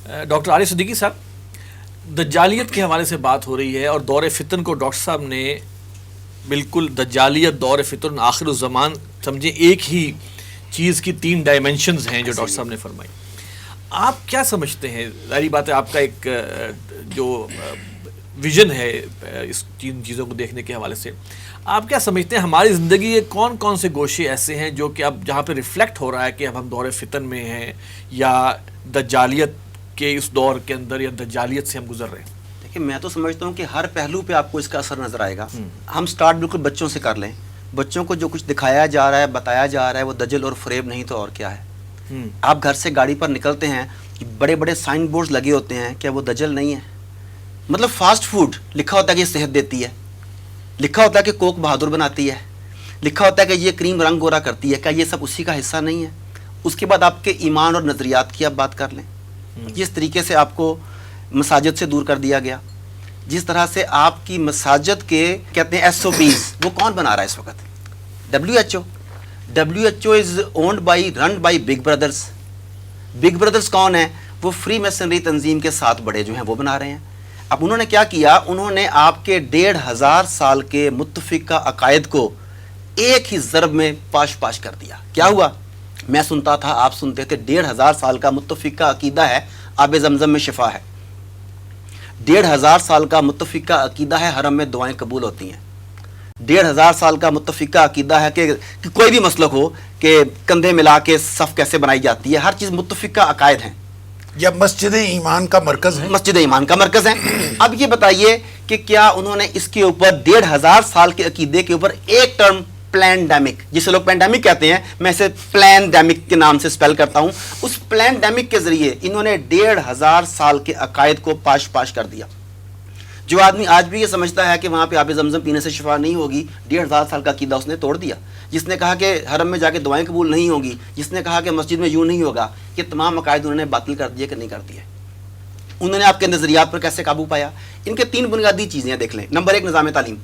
Doctor عارف صدیقی صاحب، دجالیت کے حوالے سے بات ہو رہی ہے اور دور فتن کو ڈاکٹر صاحب نے بالکل دجالیت، دور فتن، آخر الزمان سمجھے ایک ہی چیز کی 3 ڈائمنشنز ہیں جو ڈاکٹر صاحب نے فرمائی. آپ کیا سمجھتے ہیں؟ ظاہری بات ہے آپ کا ایک جو ویژن ہے اس 3 چیزوں کو دیکھنے کے حوالے سے، آپ کیا سمجھتے ہیں ہماری زندگی کے کون کون سے گوشے ایسے ہیں جو کہ اب جہاں پہ ریفلیکٹ ہو رہا ہے کہ اب ہم دور فتن میں ہیں یا دجالیت کے اس دور کے اندر یا دجالیت سے ہم گزر رہے ہیں؟ دیکھیں، میں تو سمجھتا ہوں کہ ہر پہلو پہ آپ کو اس کا اثر نظر آئے گا. ہم سٹارٹ بالکل بچوں سے کر لیں. بچوں کو جو کچھ دکھایا جا رہا ہے، بتایا جا رہا ہے، وہ دجل اور فریب نہیں تو اور کیا ہے. آپ گھر سے گاڑی پر نکلتے ہیں، بڑے بڑے سائن بورڈز لگے ہوتے ہیں، کیا وہ دجل نہیں ہے؟ مطلب فاسٹ فوڈ لکھا ہوتا ہے کہ یہ صحت دیتی ہے، لکھا ہوتا ہے کہ کوک بہادر بناتی ہے، لکھا ہوتا ہے کہ یہ کریم رنگ گورا کرتی ہے. کیا یہ سب اسی کا حصہ نہیں ہے؟ اس کے بعد آپ کے ایمان اور نظریات کی آپ بات کر لیں. جس طریقے سے آپ کو مساجد سے دور کر دیا گیا، جس طرح سے آپ کی مساجد کے کہتے ہیں SOPs، وہ کون بنا رہا ہے اس وقت؟ WHO. WHO is owned by, run by big brothers. Big brothers کون ہیں؟ وہ فری میسنری تنظیم کے 7 بڑے جو ہیں وہ بنا رہے ہیں. اب انہوں نے کیا کیا؟ انہوں نے آپ کے 1500 سال کے متفقہ عقائد کو ایک ہی ضرب میں پاش پاش کر دیا. کیا ہوا؟ میں سنتا تھا، آپ سنتے تھے. 1500 سال کا متفقہ عقیدہ ہے آب زمزم میں شفا ہے. 1500 سال کا متفقہ عقیدہ ہے حرم میں دعائیں قبول ہوتی ہیں. 1500 سال کا متفقہ عقیدہ ہے کہ کوئی بھی مسلک ہو کہ کندھے ملا کے صف کیسے بنائی جاتی ہے. ہر چیز متفقہ عقائد ہیں. یا مسجد ایمان کا مرکز ہے. مسجد ایمان کا مرکز ہے. اب یہ بتائیے کہ کیا انہوں نے اس کے اوپر 1500 سال کے عقیدے کے اوپر ایک ٹرم پلینڈیمک، جسے لوگ پینڈیمک کہتے ہیں، میں اسے پلینڈیمک کے نام سے سپیل کرتا ہوں، اس پلینڈیمک کے ذریعے انہوں نے 1500 سال کے عقائد کو پاش پاش کر دیا. جو آدمی آج بھی یہ سمجھتا ہے کہ وہاں پہ آب زمزم پینے سے شفا نہیں ہوگی، 1500 سال کا عقیدہ اس نے توڑ دیا. جس نے کہا کہ حرم میں جا کے دعائیں قبول نہیں ہوگی، جس نے کہا کہ مسجد میں یوں نہیں ہوگا، یہ تمام عقائد انہوں نے باطل کر دیے کہ نہیں کر دیے. انہوں نے آپ کے نظریات پر کیسے قابو پایا؟ ان کے 3 بنیادی چیزیں دیکھ لیں. نمبر 1، نظام تعلیم.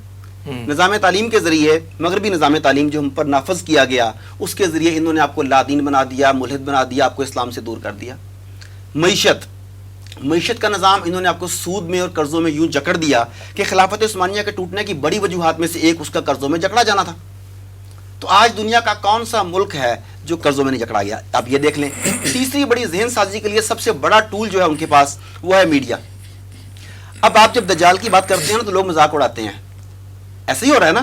نظام تعلیم کے ذریعے، مغربی نظام تعلیم جو ہم پر نافذ کیا گیا، اس کے ذریعے انہوں نے آپ کو لادین بنا دیا، ملحد بنا دیا، آپ کو اسلام سے دور کر دیا. معیشت کا نظام انہوں نے آپ کو سود میں اور قرضوں میں یوں جکڑ دیا کہ خلافت عثمانیہ کے ٹوٹنے کی بڑی وجوہات میں سے ایک اس کا قرضوں میں جکڑا جانا تھا. تو آج دنیا کا کون سا ملک ہے جو قرضوں میں نہیں جکڑا گیا؟ آپ یہ دیکھ لیں. تیسری بڑی ذہن سازی کے لیے سب سے بڑا ٹول جو ہے ان کے پاس، وہ ہے میڈیا. اب آپ جب دجال کی بات کرتے ہیں نا تو لوگ مذاق اڑاتے ہیں، ایسا ہی ہو رہا ہے نا.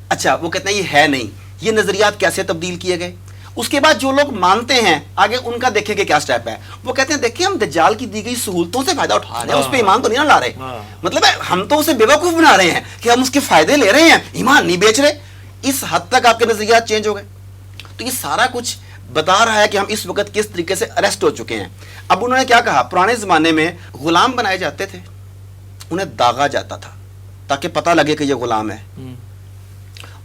اچھا، وہ کہتے ہیں یہ ہے نہیں. یہ نظریات کیسے تبدیل کیے گئے؟ اس کے بعد جو لوگ مانتے ہیں آگے ان کا دیکھیں کہ کیا سٹیپ ہے. وہ کہتے ہیں دیکھیں ہم دجال کی دی گئی سہولتوں سے فائدہ اٹھا رہے ہیں، اس پہ ایمان تو نہیں لا رہے. مطلب ہے ہم تو اسے بیوقوف بنا رہے ہیں کہ ہم اس کے فائدے لے رہے ہیں، ایمان نہیں بیچ رہے. اس حد تک آپ کے نظریات چینج ہو گئے. تو یہ سارا کچھ بتا رہا ہے کہ ہم اس وقت کس طریقے سے اریسٹ ہو چکے ہیں. اب انہوں نے کیا کہا؟ پرانے زمانے میں غلام بنائے جاتے تھے، انہیں داغا جاتا تھا تاکہ پتہ لگے کہ یہ غلام ہے.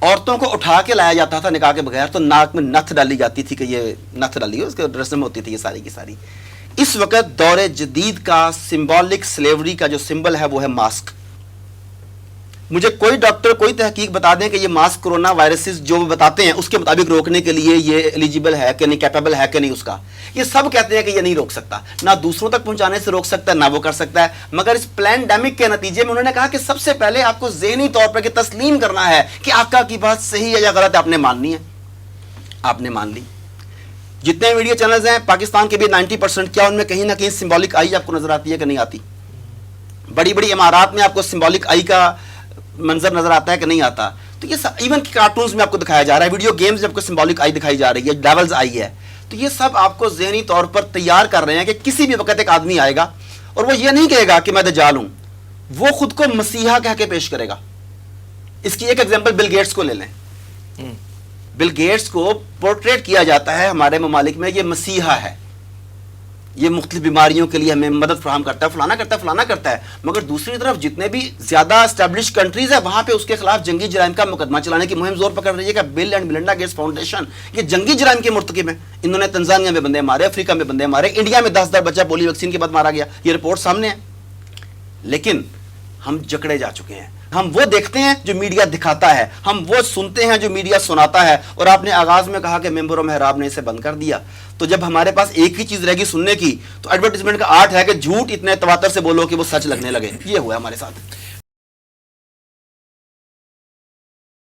عورتوں کو اٹھا کے لایا جاتا تھا نکاح کے بغیر، تو ناک میں نتھ ڈالی جاتی تھی کہ یہ نتھ ڈالی ہے، اس کی رسم ہوتی تھی یہ ساری کی ساری. اس وقت دور جدید کا سمبولک سلیوری کا جو سمبل ہے وہ ہے ماسک. مجھے کوئی ڈاکٹر کوئی تحقیق بتا دیں کہ یہ ماسک کرونا وائرسز جو بتاتے ہیں اس کے مطابق روکنے کے لیے یہ ایلیجیبل ہے کہ نہیں، کیپیبل ہے کہ نہیں اس کا. یہ سب کہتے ہیں کہ یہ نہیں روک سکتا، نہ دوسروں تک پہنچانے سے روک سکتا ہے، نہ وہ کر سکتا ہے. مگر اس پلینڈیمک کے نتیجے میں انہوں نے کہا کہ سب سے پہلے آپ کو ذہنی طور پر کہ تسلیم کرنا ہے کہ آقا کی بات صحیح ہے یا غلط ہے، آپ نے ماننی ہے. آپ نے مان لی. جتنے میڈیا چینلز ہیں پاکستان کے بھی 90%، کیا ان میں کہیں نہ کہیں سمبولک آئی آپ کو نظر آتی ہے کہ نہیں آتی؟ بڑی بڑی عمارات میں آپ کو سمبولک آئی کا منظر نظر آتا ہے کہ نہیں آتا؟ تو یہ ایون کارٹونز میں آپ کو دکھایا جا رہا ہے، ویڈیو گیمز میں آپ کو سمبولک آئی دکھائی جا رہی ہے، ڈیولز آئی ہے. تو یہ سب آپ کو ذہنی طور پر تیار کر رہے ہیں کہ کسی بھی وقت ایک آدمی آئے گا اور وہ یہ نہیں کہے گا کہ میں دجال ہوں، وہ خود کو مسیحا کہہ کے پیش کرے گا. اس کی ایک ایگزامپل بل گیٹس کو لے لیں. بل گیٹس کو پورٹریٹ کیا جاتا ہے ہمارے ممالک میں، یہ مسیحا ہے، یہ مختلف بیماریوں کے لیے ہمیں مدد فراہم کرتا ہے، فلانا کرتا ہے، فلانا کرتا ہے. مگر دوسری طرف جتنے بھی زیادہ اسٹیبلش کنٹریز ہیں وہاں پہ اس کے خلاف جنگی جرائم کا مقدمہ چلانے کی مہم زور پکڑ رہی ہے کہ بل اینڈ میلنڈا گیٹس فاؤنڈیشن یہ جنگی جرائم کے مرتکب ہیں. انہوں نے تنزانیہ میں بندے مارے، افریقہ میں بندے مارے، انڈیا میں 10 بچہ پولیو ویکسین کے بعد مارا گیا، یہ رپورٹ سامنے ہے. لیکن ہم جکڑے جا چکے ہیں. ہم وہ دیکھتے ہیں جو میڈیا دکھاتا ہے، ہم وہ سنتے ہیں جو میڈیا سناتا ہے. اور آپ نے آغاز میں کہا کہ ممبر و محراب نے اسے بند کر دیا. تو جب ہمارے پاس ایک ہی چیز رہ گئی سننے کی، تو ایڈورٹیزمنٹ کا آرٹ ہے کہ جھوٹ اتنے تواتر سے بولو کہ وہ سچ لگنے لگے. یہ ہوا ہمارے ساتھ.